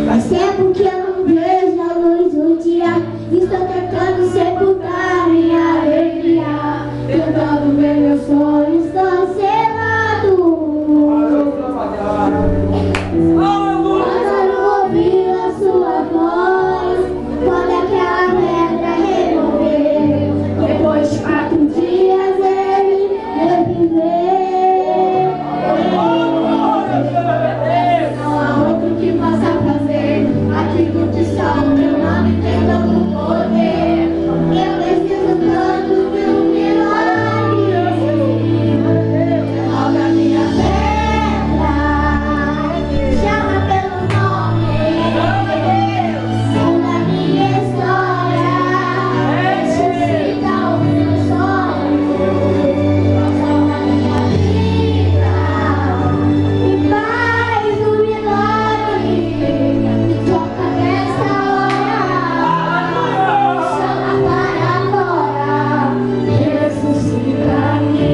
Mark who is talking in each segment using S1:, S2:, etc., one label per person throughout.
S1: Faz tempo que eu não vejo a luz do dia. Estou tentando sepultar minha alegria, tentando ver meus sonhos cancelados. Quando ouvir a sua voz, quando aquela pedra remover, depois de 4 dias ele reviver. Não há outro que possa fazer aquilo que só o meu nome tem tanto poder. Eu preciso tanto de um milagre. Toca minha pedra, chama pelo nome, muda minha história, ressuscita os meus sonhos, transforma minha vida e faz um milagre. Toca nessa hora, chama para agora, ressuscita-me.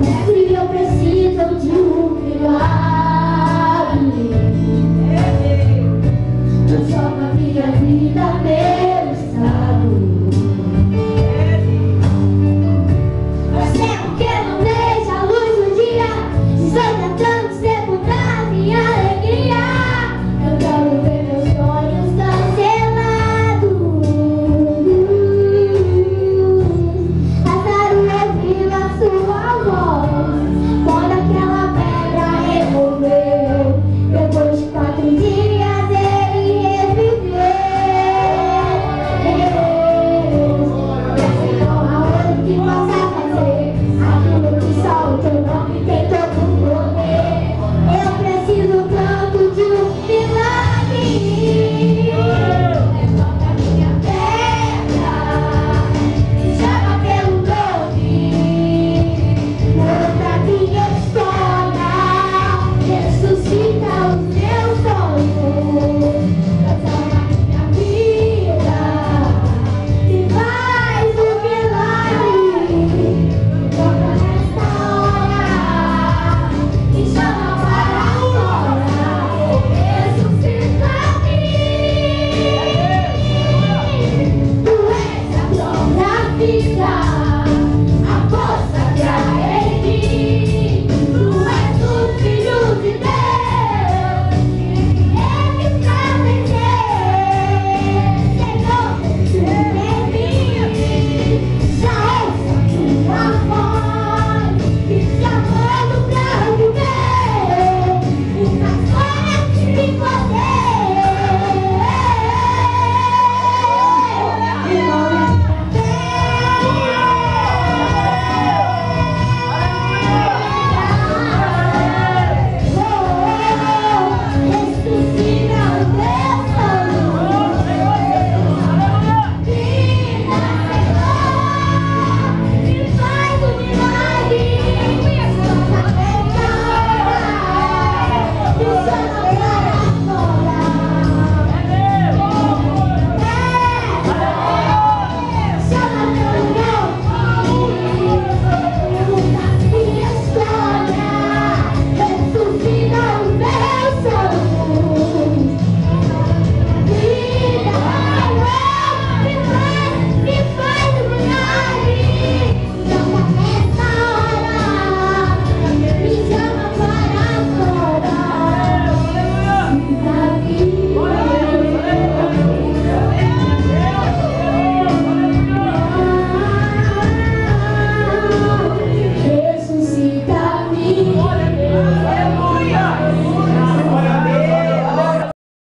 S1: Mestre, eu preciso de um milagre. Transforma minha vida, meu estado. Faz tempo que eu não vejo a luz do dia. Estou tentando sepultar minha alegria, tentando ver meus sonhos cancelados. Lázaro ouviu a sua voz quando aquela pedra removeu, depois de 4 dias ele reviveu. Não há outro que possa fazer aquilo que só o teu nome tem todo o poder. Eu preciso tanto de um milagre. Toca minha pedra, me chama pelo nome, muda minha história, ressuscita os meus sonhos, transforma minha vida e faz um milagre. Toca nesta hora e chama para agora, ressuscita-me. Tu és a própria vida.